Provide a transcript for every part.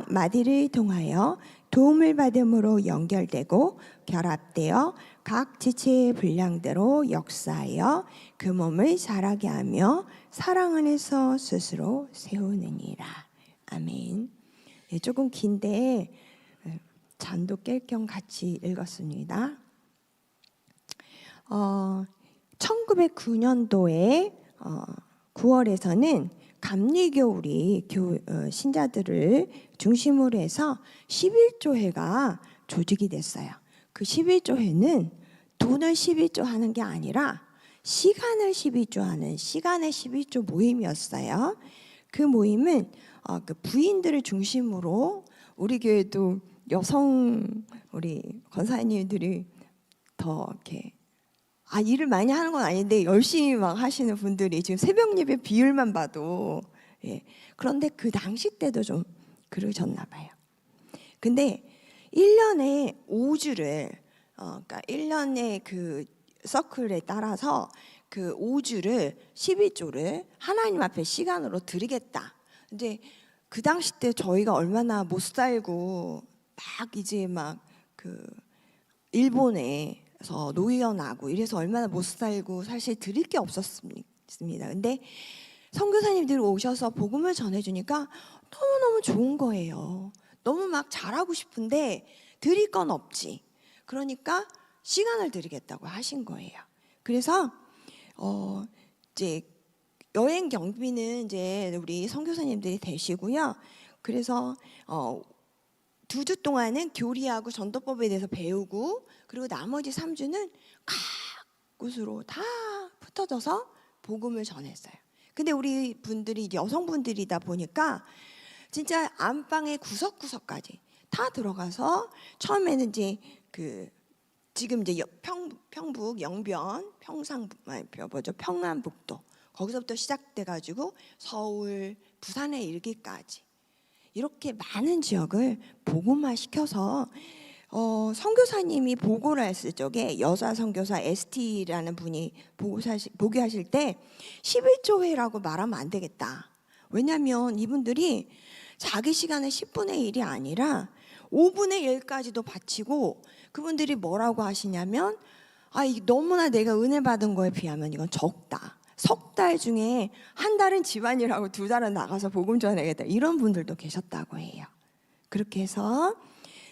각 마디를 통하여 도움을 받음으로 연결되고 결합되어 각 지체의 분량대로 역사하여 그 몸을 자라게 하며 사랑 안에서 스스로 세우느니라. 아멘. 네, 조금 긴데 잠도 깰 겸 같이 읽었습니다. 1909년도에 9월에서는 감리교 우리 신자들을 중심으로 해서 11조회가 조직이 됐어요. 그 11조회는 돈을 11조 하는 게 아니라 시간을 12조 하는 시간의 12조 모임이었어요. 그 모임은 그 부인들을 중심으로 우리 교회도 여성 우리 권사님들이 더 이렇게 일을 많이 하는 건 아닌데 열심히 막 하시는 분들이 지금 새벽 예배 비율만 봐도 그런데 그 당시 때도 좀 그러셨나 봐요. 근데 1년에 5주를 그러니까 1년의 그 서클에 따라서 그 5주를 12조를 하나님 앞에 시간으로 드리겠다. 이제 그 당시 때 저희가 얼마나 못 살고 막 이제 막 그 일본에서 노예나고 이래서 얼마나 못 살고 사실 드릴 게 없었습니다. 근데 선교사님들이 오셔서 복음을 전해주니까 너무너무 좋은 거예요. 너무 막 잘하고 싶은데 드릴 건 없지. 그러니까 시간을 드리겠다고 하신 거예요. 그래서 이제 여행 경비는 이제 우리 선교사님들이 되시고요. 그래서 2주 동안은 교리하고 전도법에 대해서 배우고 그리고 나머지 3주는 각 곳으로 다 흩어져서 복음을 전했어요. 근데 우리 분들이 이제 여성분들이다 보니까 진짜 안방의 구석구석까지 다 들어가서 처음에는 이제 지금 이제 평북 영변 평안북도 거기서부터 시작돼가지고 서울 부산에 이르기까지 이렇게 많은 지역을 복음화 시켜서 선교사님이 보고를 했을 적에 여자 선교사 ST라는 분이 보고하실 때 11조회라고 말하면 안 되겠다. 왜냐하면 이분들이 자기 시간의 10분의 1이 아니라 5분의 1까지도 바치고 그분들이 뭐라고 하시냐면 너무나 내가 은혜 받은 거에 비하면 이건 적다. 석 달 중에 한 달은 집안일하고 2달은 나가서 복음 전해야겠다. 이런 분들도 계셨다고 해요. 그렇게 해서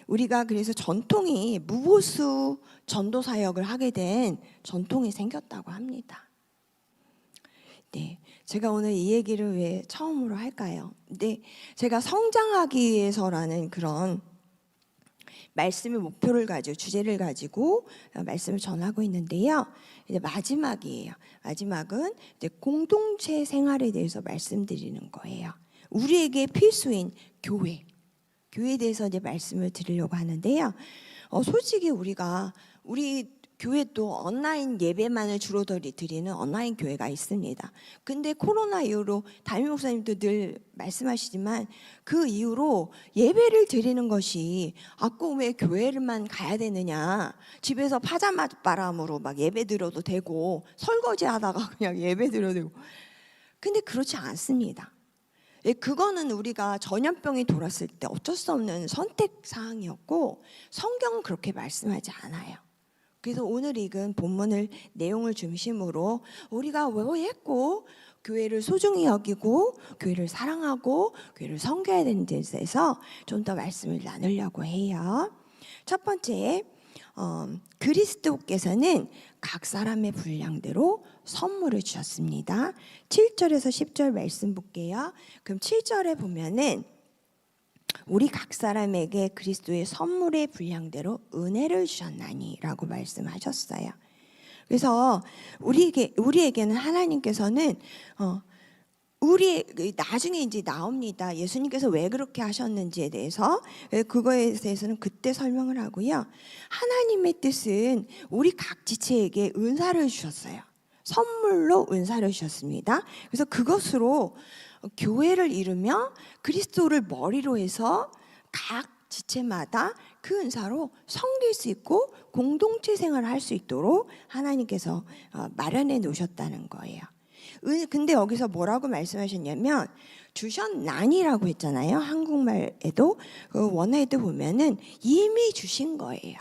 우리가 그래서 전통이 무보수 전도 사역을 하게 된 전통이 생겼다고 합니다. 네, 제가 오늘 이 얘기를 왜 처음으로 할까요? 근데 제가 성장하기 위해서라는 그런 말씀의 목표를 가지고 주제를 가지고 말씀을 전하고 있는데요. 이제 마지막이에요. 마지막은 이제 공동체 생활에 대해서 말씀드리는 거예요. 우리에게 필수인 교회에 대해서 이제 말씀을 드리려고 하는데요. 솔직히 우리 교회도 온라인 예배만을 주로 드리는 온라인 교회가 있습니다. 근데 코로나 이후로 담임 목사님도 늘 말씀하시지만 그 이후로 예배를 드리는 것이 꼭 왜 교회를만 가야 되느냐. 집에서 파자마 바람으로 막 예배 드려도 되고 설거지 하다가 그냥 예배 드려도 되고. 근데 그렇지 않습니다. 그거는 우리가 전염병이 돌았을 때 어쩔 수 없는 선택 사항이었고 성경은 그렇게 말씀하지 않아요. 그래서 오늘 읽은 본문을 내용을 중심으로 우리가 왜 했고 교회를 소중히 여기고 교회를 사랑하고 교회를 섬겨야 되는 데에 대해서 좀 더 말씀을 나누려고 해요. 첫 번째, 그리스도께서는 각 사람의 분량대로 선물을 주셨습니다. 7절에서 10절 말씀 볼게요. 그럼 7절에 보면은 우리 각 사람에게 그리스도의 선물의 분량대로 은혜를 주셨나니 라고 말씀하셨어요. 그래서 우리에게는 하나님께서는 나중에 이제 나옵니다. 예수님께서 왜 그렇게 하셨는지에 대해서 그거에 대해서는 그때 설명을 하고요. 하나님의 뜻은 우리 각 지체에게 은사를 주셨어요. 선물로 은사를 주셨습니다. 그래서 그것으로 교회를 이루며 그리스도를 머리로 해서 각 지체마다 그 은사로 섬길 수 있고 공동체 생활을 할 수 있도록 하나님께서 마련해 놓으셨다는 거예요. 근데 여기서 뭐라고 말씀하셨냐면 주셨나니라고 했잖아요. 한국말에도 그 원어에도 보면은 이미 주신 거예요.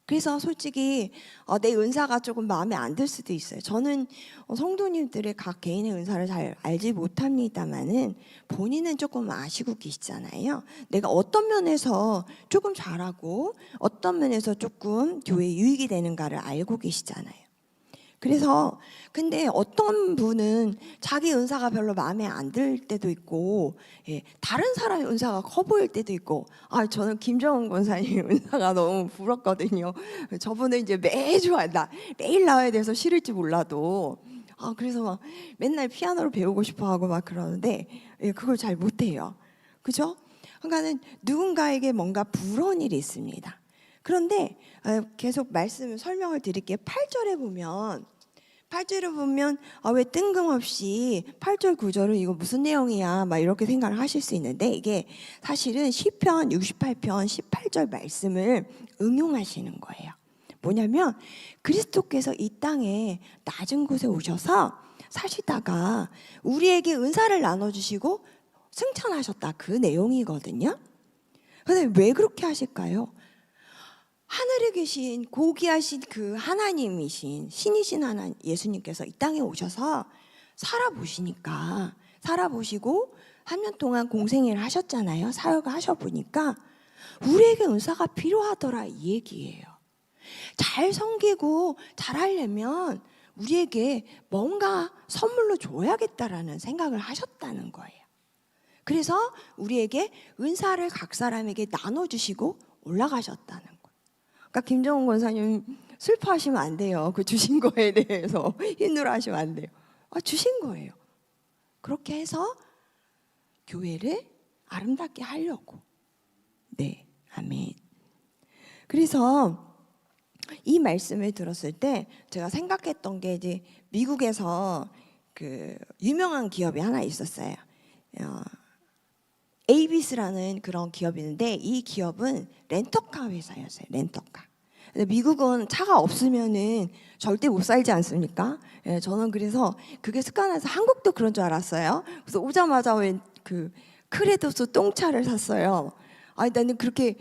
그래서 솔직히 내 은사가 조금 마음에 안 들 수도 있어요. 저는 성도님들의 각 개인의 은사를 잘 알지 못합니다만은 본인은 조금 아시고 계시잖아요. 내가 어떤 면에서 조금 잘하고 어떤 면에서 조금 교회에 유익이 되는가를 알고 계시잖아요. 그래서 근데 어떤 분은 자기 은사가 별로 마음에 안 들 때도 있고, 다른 사람의 은사가 커 보일 때도 있고, 저는 김정은 권사님 은사가 너무 부럽거든요. 저분은 이제 매주 매일 나와야 돼서 싫을지 몰라도 그래서 막 맨날 피아노를 배우고 싶어 하고 막 그러는데 그걸 잘 못해요. 그죠? 그러니까는 누군가에게 뭔가 부러운 일이 있습니다. 그런데 계속 설명을 드릴게요. 8절에 보면 왜 뜬금없이 8절 9절은 이거 무슨 내용이야 막 이렇게 생각을 하실 수 있는데, 이게 사실은 시편 68편 18절 말씀을 응용하시는 거예요. 뭐냐면 그리스도께서 이 땅에 낮은 곳에 오셔서 사시다가 우리에게 은사를 나눠주시고 승천하셨다, 그 내용이거든요. 그런데 왜 그렇게 하실까요? 하늘에 계신 고귀하신 그 하나님이신 신이신 하나님 예수님께서 이 땅에 오셔서 살아보시고 3년 동안 공생애를 하셨잖아요. 사역을 하셔보니까 우리에게 은사가 필요하더라, 이 얘기예요. 잘 섬기고 잘하려면 우리에게 뭔가 선물로 줘야겠다라는 생각을 하셨다는 거예요. 그래서 우리에게 은사를 각 사람에게 나눠주시고 올라가셨다는 거예요. 그러니까 김정은 권사님 슬퍼하시면 안 돼요. 그 주신 거에 대해서 힘들어하시면 안 돼요. 주신 거예요. 그렇게 해서 교회를 아름답게 하려고. 네, 아멘. 그래서 이 말씀을 들었을 때 제가 생각했던 게, 이제 미국에서 그 유명한 기업이 하나 있었어요. 에이비스라는 그런 기업이 있는데, 이 기업은 렌터카 회사였어요. 렌터카. 미국은 차가 없으면은 절대 못 살지 않습니까? 저는 그래서 그게 습관해서 한국도 그런 줄 알았어요. 그래서 오자마자 그 크레도스 똥차를 샀어요. 나는 그렇게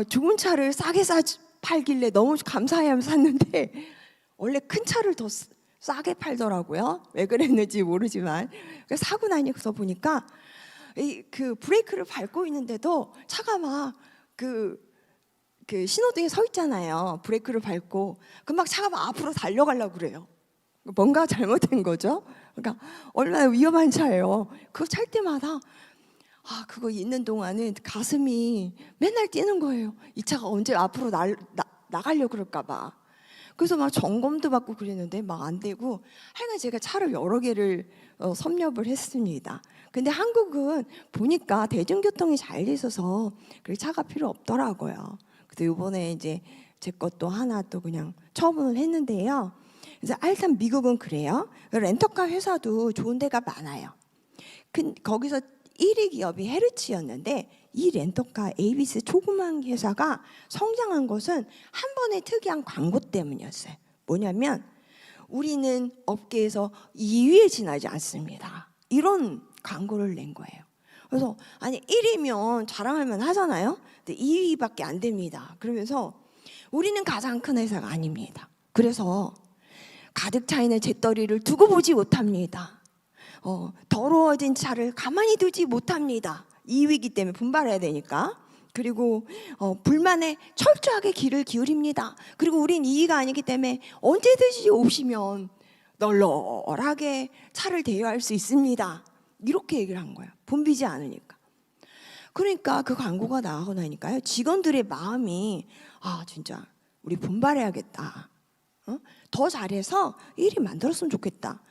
좋은 차를 싸게 팔길래 너무 감사해하면서 샀는데 원래 큰 차를 더 싸게 팔더라고요. 왜 그랬는지 모르지만. 사고 나서 보니까 그 브레이크를 밟고 있는데도 차가 막 그 신호등에 서 있잖아요. 브레이크를 밟고 막 차가 막 앞으로 달려가려고 그래요. 뭔가 잘못된 거죠. 그러니까 얼마나 위험한 차예요. 그거 찰 때마다 그거 있는 동안은 가슴이 맨날 뛰는 거예요. 이 차가 언제 앞으로 나가려고 그럴까 봐. 그래서 막 점검도 받고 그랬는데 막 안 되고, 하여간 제가 차를 여러 개를 섭렵을 했습니다. 근데 한국은 보니까 대중교통이 잘 돼 있어서 그렇게 차가 필요 없더라고요. 그래서 이번에 이제 제 것도 하나 또 그냥 처분을 했는데요. 그래서 일단 미국은 그래요. 렌터카 회사도 좋은 데가 많아요. 거기서 1위 기업이 헤르츠였는데, 이 렌터카 에이비스 조그만 회사가 성장한 것은 한 번의 특이한 광고 때문이었어요. 뭐냐면 우리는 업계에서 2위에 지나지 않습니다, 이런 광고를 낸 거예요. 그래서 1위면 자랑할만 하잖아요. 근데 2위밖에 안 됩니다. 그러면서 우리는 가장 큰 회사가 아닙니다. 그래서 가득 차 있는 재떨이를 두고 보지 못합니다. 더러워진 차를 가만히 두지 못합니다. 2위이기 때문에 분발해야 되니까. 그리고 불만에 철저하게 귀를 기울입니다. 그리고 우린 2위가 아니기 때문에 언제든지 오시면 널널하게 차를 대여할 수 있습니다. 이렇게 얘기를 한 거예요. 붐비지 않으니까. 그러니까 그 광고가 나가고 나니까요, 직원들의 마음이 진짜 우리 분발해야겠다. 더 잘해서 1위 만들었으면 좋겠다.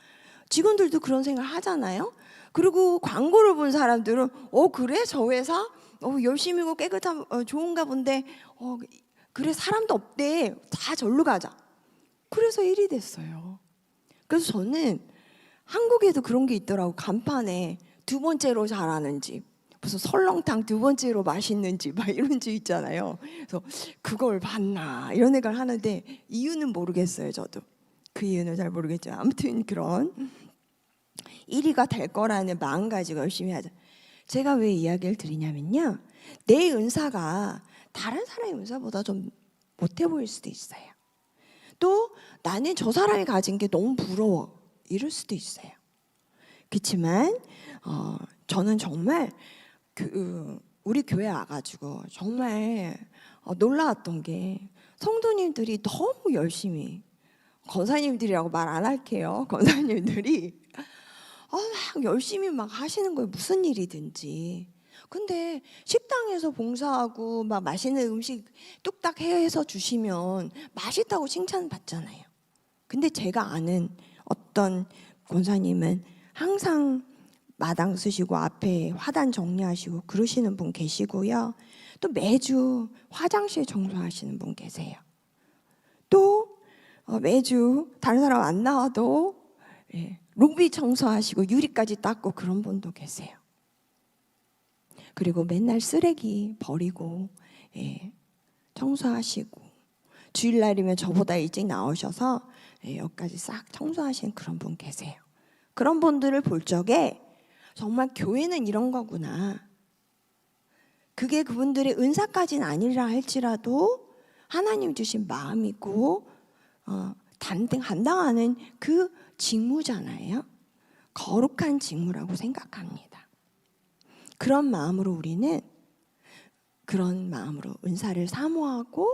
직원들도 그런 생각을 하잖아요. 그리고 광고를 본 사람들은 그래? 저 회사? 열심히고 깨끗한 좋은가 본데 그래, 사람도 없대. 다 절로 가자. 그래서 1위 됐어요. 그래서 저는 한국에도 그런 게 있더라고. 간판에 두 번째로 잘하는 집, 무슨 설렁탕 두 번째로 맛있는 집, 막 이런 집 있잖아요. 그래서 그걸 봤나 이런 생각을 하는데, 이유는 모르겠어요. 저도 그 이유는 잘 모르겠죠. 아무튼 그런. 1위가 될 거라는 마음 가지고 열심히 하자. 제가 왜 이야기를 드리냐면요, 내 은사가 다른 사람의 은사보다 좀 못해 보일 수도 있어요. 또 나는 저 사람이 가진 게 너무 부러워 이럴 수도 있어요. 그렇지만 저는 정말 우리 교회 와가지고 정말 놀라웠던 게 성도님들이 너무 열심히, 권사님들이라고 말 안 할게요. 권사님들이 막 열심히 막 하시는 거예요. 무슨 일이든지. 근데 식당에서 봉사하고 막 맛있는 음식 뚝딱 해서 주시면 맛있다고 칭찬받잖아요. 근데 제가 아는 어떤 권사님은 항상 마당 쓰시고 앞에 화단 정리하시고 그러시는 분 계시고요. 또 매주 화장실 청소하시는 분 계세요. 또 매주 다른 사람 안 나와도 로비 청소하시고 유리까지 닦고 그런 분도 계세요. 그리고 맨날 쓰레기 버리고 청소하시고, 주일날이면 저보다 일찍 나오셔서 여기까지 싹 청소하시는 그런 분 계세요. 그런 분들을 볼 적에 정말 교회는 이런 거구나. 그게 그분들의 은사까지는 아니라 할지라도 하나님 주신 마음이고 감당하는 그 직무잖아요. 거룩한 직무라고 생각합니다. 그런 마음으로 우리는 그런 마음으로 은사를 사모하고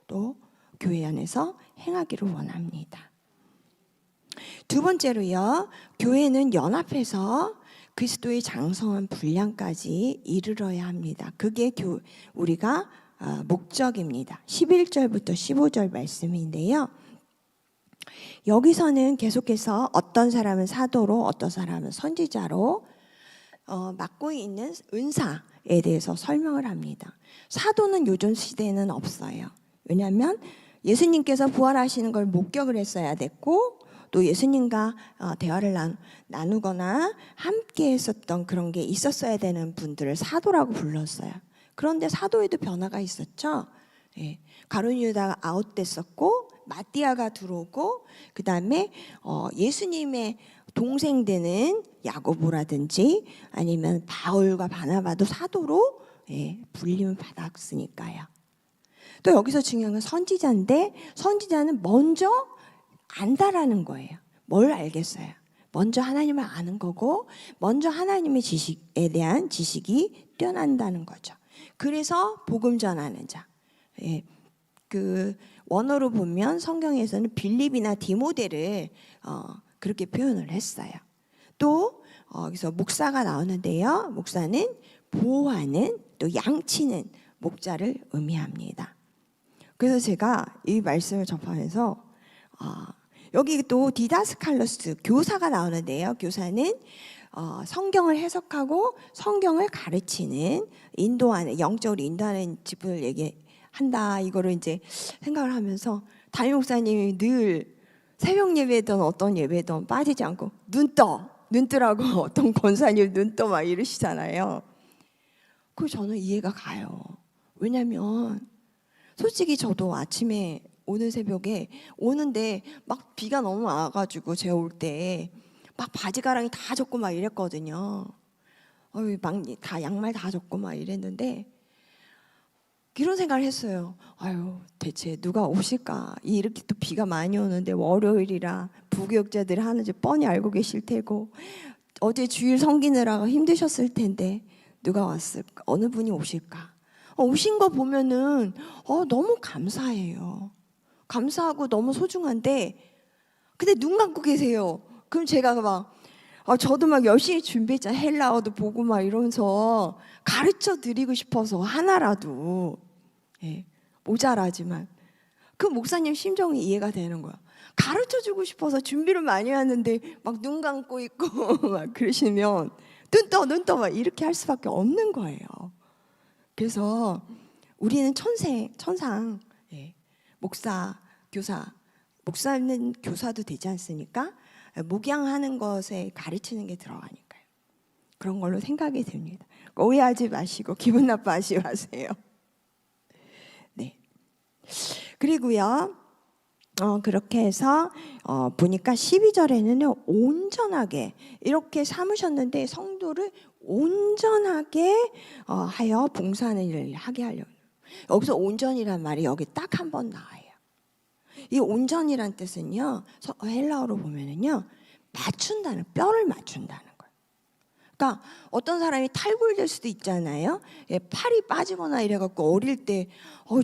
또 교회 안에서 행하기를 원합니다. 두 번째로요, 교회는 연합해서 그리스도의 장성한 분량까지 이르러야 합니다. 그게 우리가 목적입니다. 11절부터 15절 말씀인데요. 여기서는 계속해서 어떤 사람은 사도로, 어떤 사람은 선지자로 맡고 있는 은사에 대해서 설명을 합니다. 사도는 요즘 시대에는 없어요. 왜냐하면 예수님께서 부활하시는 걸 목격을 했어야 됐고, 또 예수님과 대화를 나누거나 함께 했었던 그런 게 있었어야 되는 분들을 사도라고 불렀어요. 그런데 사도에도 변화가 있었죠. 가룟 유다가 아웃됐었고, 마띠아가 들어오고, 그 다음에 예수님의 동생 되는 야고보라든지 아니면 바울과 바나바도 사도로 불림을 받았으니까요. 또 여기서 중요한 건 선지자인데, 선지자는 먼저 안다라는 거예요. 뭘 알겠어요? 먼저 하나님을 아는 거고, 먼저 하나님의 지식에 대한 지식이 뛰어난다는 거죠. 그래서 복음 전하는 자. 그 원어로 보면 성경에서는 빌립이나 디모데를 그렇게 표현을 했어요. 또 여기서 목사가 나오는데요. 목사는 보호하는, 또 양치는 목자를 의미합니다. 그래서 제가 이 말씀을 접하면서 여기 또 디다스칼로스, 교사가 나오는데요. 교사는 성경을 해석하고 성경을 가르치는, 인도하는, 영적으로 인도하는 직분을 얘기한다. 이거를 이제 생각을 하면서 담임 목사님이 늘 새벽 예배든 어떤 예배든 빠지지 않고 눈 뜨라고 어떤 권사님 눈 떠 막 이러시잖아요. 그 저는 이해가 가요. 왜냐면 솔직히 저도 아침에 오늘 새벽에 오는데 막 비가 너무 와가지고 제가 올 때 막 바지가랑이 다 젖고 막 이랬거든요. 막 다 양말 다 젖고 막 이랬는데 이런 생각을 했어요. 아유, 대체 누가 오실까? 이렇게 또 비가 많이 오는데 월요일이라 부교육자들이 하는지 뻔히 알고 계실 테고, 어제 주일 섬기느라고 힘드셨을 텐데 누가 왔을까? 어느 분이 오실까? 오신 거 보면은 너무 감사해요. 감사하고 너무 소중한데, 근데 눈 감고 계세요. 그럼 제가 막 저도 막 열심히 준비했잖아요. 헬라어도 보고 막 이러면서 가르쳐 드리고 싶어서 하나라도 모자라지만 그 목사님 심정이 이해가 되는 거야. 가르쳐 주고 싶어서 준비를 많이 하는데 막 눈 감고 있고 막 그러시면 눈 떠 막 이렇게 할 수밖에 없는 거예요. 그래서 우리는 천상 목사, 교사, 목사는 교사도 되지 않습니까? 목양하는 것에 가르치는 게 들어가니까요. 그런 걸로 생각이 듭니다. 오해하지 마시고 기분 나빠하지 마세요. 네. 그리고요, 그렇게 해서 보니까 12절에는요 온전하게 이렇게 삼으셨는데 성도를 온전하게 하여 봉사하는 일을 하게 하려고. 여기서 온전이란 말이 여기 딱 한 번 나와요. 이 온전이란 뜻은요 헬라어로 보면은요 맞춘다는, 뼈를 맞춘다는 거예요. 그러니까 어떤 사람이 탈골될 수도 있잖아요. 팔이 빠지거나 이래갖고 어릴 때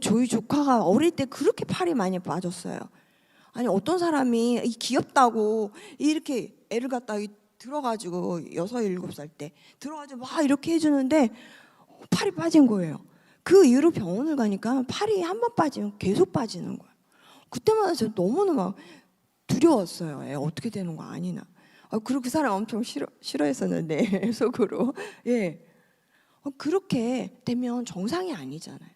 저희 조카가 어릴 때 그렇게 팔이 많이 빠졌어요. 아니 어떤 사람이 귀엽다고 이렇게 애를 갖다 들어가지고 6, 7살 때 들어가지고 막 이렇게 해주는데 팔이 빠진 거예요. 그 이후로 병원을 가니까 팔이 한 번 빠지면 계속 빠지는 거예요. 그때마다 저 너무너무 두려웠어요. 어떻게 되는 거 아니나. 그리고 그 사람 엄청 싫어했었는데 속으로. 예. 그렇게 되면 정상이 아니잖아요.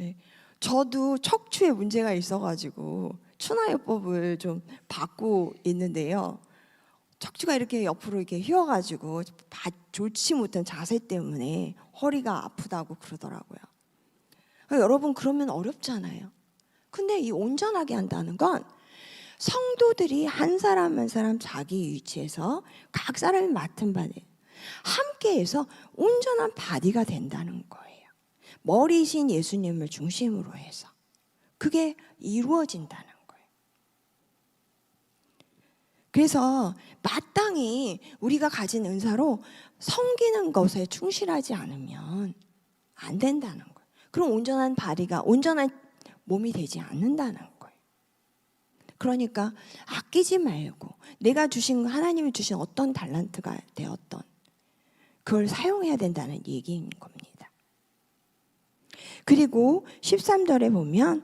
예. 저도 척추에 문제가 있어가지고 추나요법을 좀 받고 있는데요. 척추가 이렇게 옆으로 이렇게 휘어가지고 좋지 못한 자세 때문에 허리가 아프다고 그러더라고요. 여러분 그러면 어렵잖아요. 근데 이 온전하게 한다는 건 성도들이 한 사람 한 사람 자기 위치에서 각 사람이 맡은 바에 함께해서 온전한 바디가 된다는 거예요. 머리신 예수님을 중심으로 해서 그게 이루어진다는 거예요. 그래서 마땅히 우리가 가진 은사로 섬기는 것에 충실하지 않으면 안 된다는 거예요. 그럼 온전한 바디가, 온전한 몸이 되지 않는다는 거예요. 그러니까 아끼지 말고 내가 주신, 하나님이 주신 어떤 달란트가 되었던 그걸 사용해야 된다는 얘기인 겁니다. 그리고 13절에 보면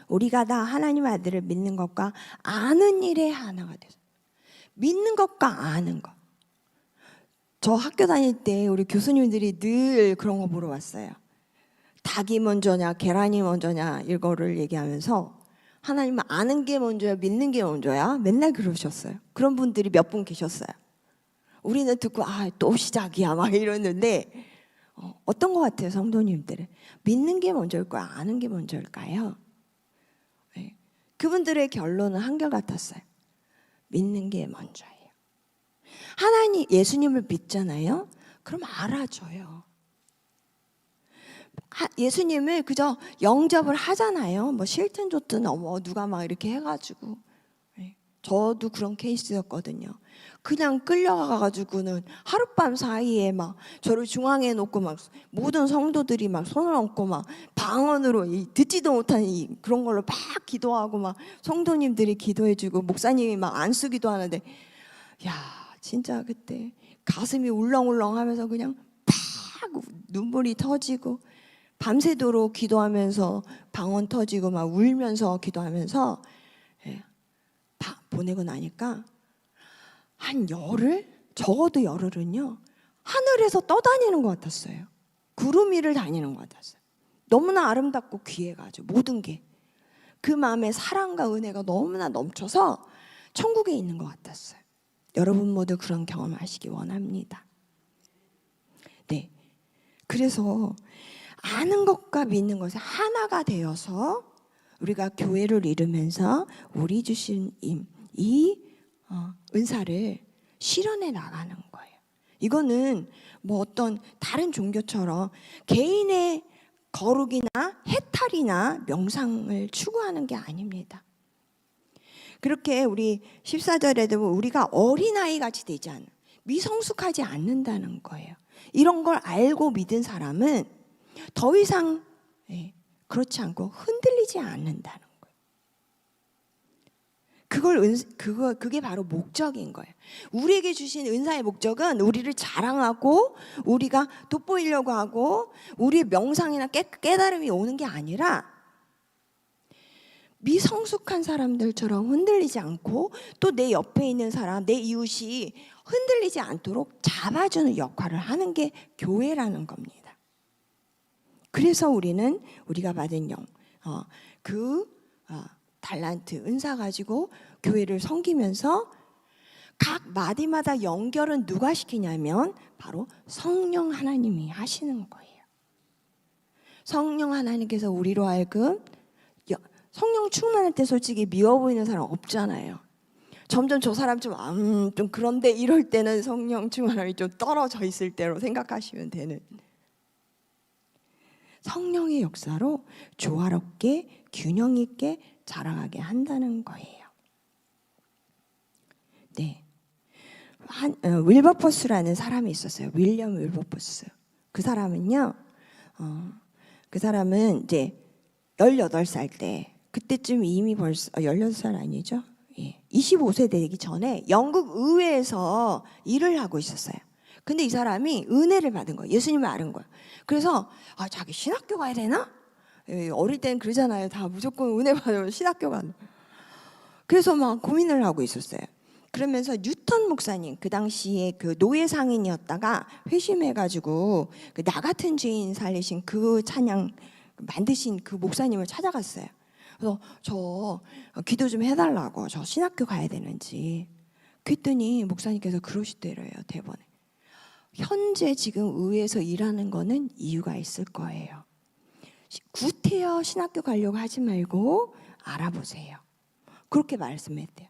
우리가 다 하나님 아들을 믿는 것과 아는 일에 하나가 돼서, 믿는 것과 아는 것. 저 학교 다닐 때 우리 교수님들이 늘 그런 거 물어봤어요. 닭이 먼저냐 계란이 먼저냐 이거를 얘기하면서 하나님은 아는 게 먼저야 믿는 게 먼저야? 맨날 그러셨어요. 그런 분들이 몇 분 계셨어요. 우리는 듣고 또 시작이야 막 이러는데 어떤 것 같아요, 성도님들은? 믿는 게 먼저일까요? 아는 게 먼저일까요? 네. 그분들의 결론은 한결같았어요. 믿는 게 먼저예요. 하나님, 예수님을 믿잖아요. 그럼 알아줘요. 예수님을 그저 영접을 하잖아요. 뭐 싫든 좋든 누가 막 이렇게 해가지고. 네. 저도 그런 케이스였거든요. 그냥 끌려가가지고는 하룻밤 사이에 막 저를 중앙에 놓고 막 모든 성도들이 막 손을 얹고 막 방언으로 듣지도 못한 그런 걸로 막 기도하고 막 성도님들이 기도해주고 목사님이 막 안수기도 하는데, 야 진짜 그때 가슴이 울렁울렁하면서 그냥 팍 눈물이 터지고 밤새도록 기도하면서 방언 터지고 막 울면서 기도하면서 보내고 나니까 한 열흘? 적어도 열흘은요 하늘에서 떠다니는 것 같았어요. 구름 위를 다니는 것 같았어요. 너무나 아름답고 귀해가지고 모든 게 그 마음에 사랑과 은혜가 너무나 넘쳐서 천국에 있는 것 같았어요. 여러분 모두 그런 경험하시기 원합니다. 네, 그래서 아는 것과 믿는 것이 하나가 되어서 우리가 교회를 이루면서 우리 주신 이 은사를 실현해 나가는 거예요. 이거는 뭐 어떤 다른 종교처럼 개인의 거룩이나 해탈이나 명상을 추구하는 게 아닙니다. 그렇게 우리 14절에도 우리가 어린아이 같이 되지 않는, 미성숙하지 않는다는 거예요. 이런 걸 알고 믿은 사람은 더 이상 그렇지 않고 흔들리지 않는다는 거예요. 그게 바로 목적인 거예요. 우리에게 주신 은사의 목적은 우리를 자랑하고 우리가 돋보이려고 하고 우리의 명상이나 깨달음이 오는 게 아니라 미성숙한 사람들처럼 흔들리지 않고 또 내 옆에 있는 사람, 내 이웃이 흔들리지 않도록 잡아주는 역할을 하는 게 교회라는 겁니다. 그래서 우리가 받은 달란트, 은사 가지고 교회를 섬기면서 각 마디마다 연결은 누가 시키냐면 바로 성령 하나님이 하시는 거예요. 성령 하나님께서 우리로 하여금 성령 충만할 때 솔직히 미워 보이는 사람 없잖아요. 점점 저 사람 좀 그런데 이럴 때는 성령 충만함이 좀 떨어져 있을 때로 생각하시면 되는, 성령의 역사로 조화롭게 균형 있게 자라가게 한다는 거예요. 네. 윌버포스라는 사람이 있었어요. 윌리엄 윌버포스. 그 사람은요, 그 사람은 이제 18살 때, 그때쯤 이미 벌써 18살 아니죠? 예. 25세 되기 전에 영국 의회에서 일을 하고 있었어요. 근데 이 사람이 은혜를 받은 거예요. 예수님을 알은 거예요. 그래서 자기 신학교 가야 되나? 예, 어릴 땐 그러잖아요. 다 무조건 은혜 받으면 신학교 가는. 그래서 막 고민을 하고 있었어요. 그러면서 뉴턴 목사님, 그 당시에 그 노예 상인이었다가 회심해가지고 그 나 같은 죄인 살리신 그 찬양 만드신 그 목사님을 찾아갔어요. 그래서 저 기도 좀 해달라고, 저 신학교 가야 되는지. 그랬더니 목사님께서 그러시더래요. 대본에, 현재 지금 의회에서 일하는 거는 이유가 있을 거예요. 구태여 신학교 가려고 하지 말고 알아보세요. 그렇게 말씀했대요.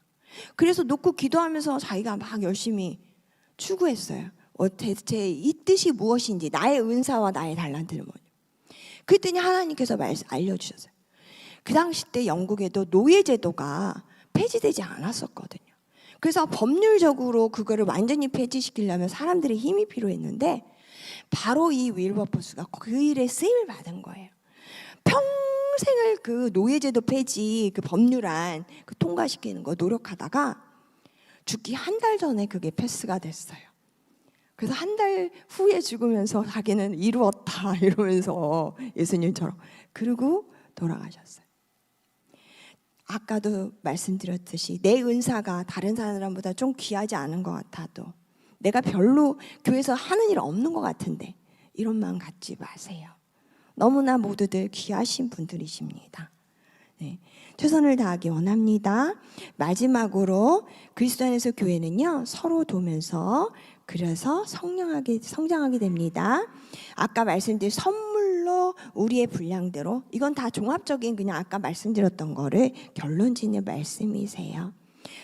그래서 놓고 기도하면서 자기가 막 열심히 추구했어요. 대체 이 뜻이 무엇인지, 나의 은사와 나의 달란트는 뭐냐. 그랬더니 하나님께서 알려주셨어요. 그 당시 때 영국에도 노예제도가 폐지되지 않았었거든요. 그래서 법률적으로 그거를 완전히 폐지시키려면 사람들의 힘이 필요했는데, 바로 이 윌버포스가 그 일에 쓰임을 받은 거예요. 평생을 그 노예제도 폐지 그 법률안 그 통과시키는 거 노력하다가 죽기 한 달 전에 그게 패스가 됐어요. 그래서 한 달 후에 죽으면서 자기는 이루었다 이러면서 예수님처럼 그러고 돌아가셨어요. 아까도 말씀드렸듯이 내 은사가 다른 사람보다 좀 귀하지 않은 것 같아도, 내가 별로 교회에서 하는 일 없는 것 같은데, 이런 마음 갖지 마세요. 너무나 모두들 귀하신 분들이십니다. 네, 최선을 다하기 원합니다. 마지막으로 그리스도 안에서 교회는요, 서로 도면서 그래서 성장하게 됩니다. 아까 말씀드린 선물로 우리의 분량대로, 이건 다 종합적인 그냥 아까 말씀드렸던 거를 결론 짓는 말씀이세요.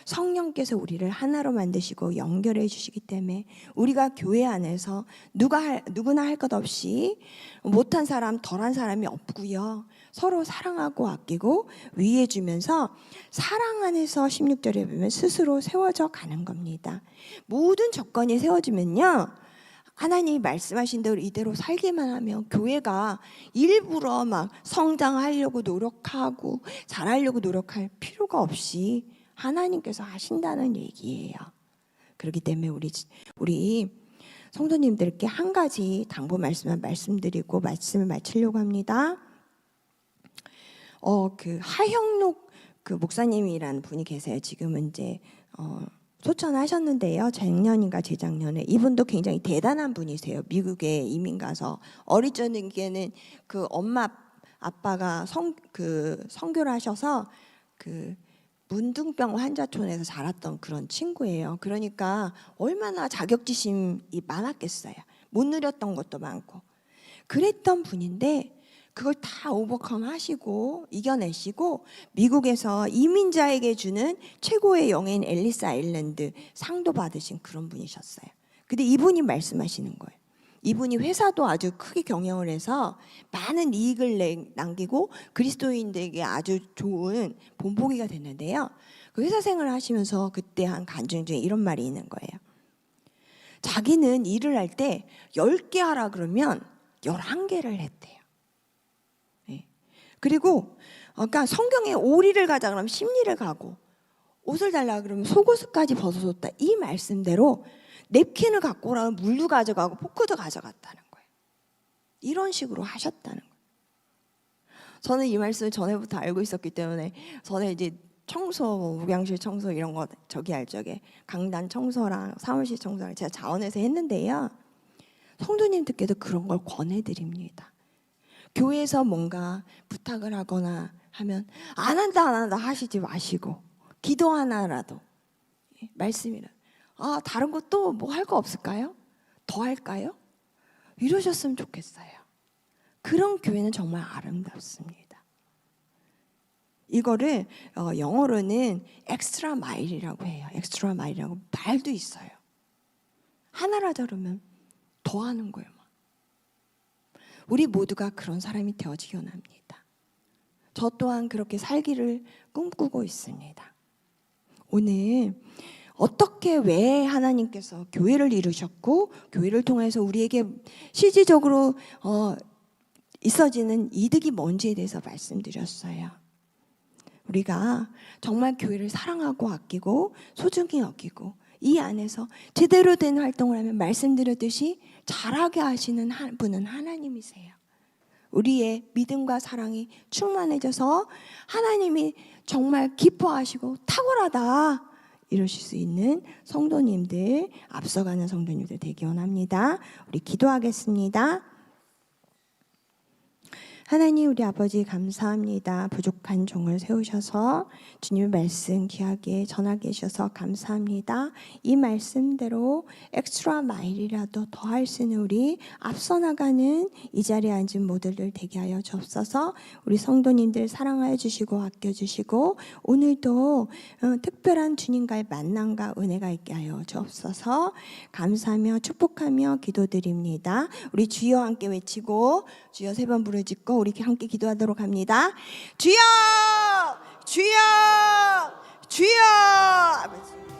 성령께서 우리를 하나로 만드시고 연결해 주시기 때문에 우리가 교회 안에서 누구나 할 것 없이 못한 사람, 덜한 사람이 없고요. 서로 사랑하고 아끼고 위해 주면서 사랑 안에서 16절에 보면 스스로 세워져 가는 겁니다. 모든 조건이 세워지면요, 하나님이 말씀하신 대로 이대로 살기만 하면 교회가 일부러 막 성장하려고 노력하고 잘하려고 노력할 필요가 없이 하나님께서 하신다는 얘기예요. 그렇기 때문에 우리 성도님들께 한 가지 당부 말씀만 말씀드리고 말씀을 마치려고 합니다. 그 하형록 그 목사님이라는 분이 계세요. 지금은 이제 소천하셨는데요. 작년인가 재작년에. 이분도 굉장히 대단한 분이세요. 미국에 이민 가서 어릴 적에는 그 엄마 아빠가 선교를 하셔서 그 문둥병 환자촌에서 자랐던 그런 친구예요. 그러니까 얼마나 자격지심이 많았겠어요. 못 누렸던 것도 많고. 그랬던 분인데 그걸 다 오버컴 하시고 이겨내시고 미국에서 이민자에게 주는 최고의 영예인 엘리스 아일랜드 상도 받으신 그런 분이셨어요. 근데 이분이 말씀하시는 거예요. 이분이 회사도 아주 크게 경영을 해서 많은 이익을 남기고 그리스도인들에게 아주 좋은 본보기가 됐는데요. 그 회사 생활을 하시면서 그때 한 간증 중에 이런 말이 있는 거예요. 자기는 일을 할 때 10개 하라 그러면 11개를 했대요. 네. 그리고 그러니까 성경에 오리를 가자 그러면 심리를 가고, 옷을 달라 그러면 속옷까지 벗어줬다. 이 말씀대로 냅킨을 갖고 오라면 물도 가져가고 포크도 가져갔다는 거예요. 이런 식으로 하셨다는 거예요. 저는 이 말씀을 전에부터 알고 있었기 때문에 전에 이제 청소, 목양실 청소 이런 거 저기 할 적에 강단 청소랑 사무실 청소랑 제가 자원해서 했는데요. 성도님들께도 그런 걸 권해드립니다. 교회에서 뭔가 부탁을 하거나 하면 안 한다 하시지 마시고 기도 하나라도, 말씀이라 다른 것도 뭐 할 거 없을까요? 더 할까요? 이러셨으면 좋겠어요. 그런 교회는 정말 아름답습니다. 이거를 영어로는 엑스트라 마일이라고 해요. 엑스트라 마일이라고 말도 있어요. 하나라도 그러면 더 하는 거예요. 우리 모두가 그런 사람이 되어지기 원합니다. 저 또한 그렇게 살기를 꿈꾸고 있습니다. 오늘 어떻게 왜 하나님께서 교회를 이루셨고 교회를 통해서 우리에게 실질적으로 있어지는 이득이 뭔지에 대해서 말씀드렸어요. 우리가 정말 교회를 사랑하고 아끼고 소중히 여기고 이 안에서 제대로 된 활동을 하면 말씀드렸듯이 잘하게 하시는 분은 하나님이세요. 우리의 믿음과 사랑이 충만해져서 하나님이 정말 기뻐하시고 탁월하다 이러실 수 있는 성도님들, 앞서가는 성도님들 되기 원합니다. 우리 기도하겠습니다. 하나님 우리 아버지 감사합니다. 부족한 종을 세우셔서 주님의 말씀 귀하게 전하게 해주셔서 감사합니다. 이 말씀대로 엑스트라 마일이라도 더 할 수 있는 우리 앞서 나가는 이 자리에 앉은 모두들 되게 하여 주옵소서. 우리 성도님들 사랑하여 주시고 아껴주시고 오늘도 특별한 주님과의 만남과 은혜가 있게 하여 주옵소서. 감사하며 축복하며 기도드립니다. 우리 주여 함께 외치고 주여 3번 부르짖고 우리 함께 기도하도록 합니다. 주여! 주여! 주여! 아버지.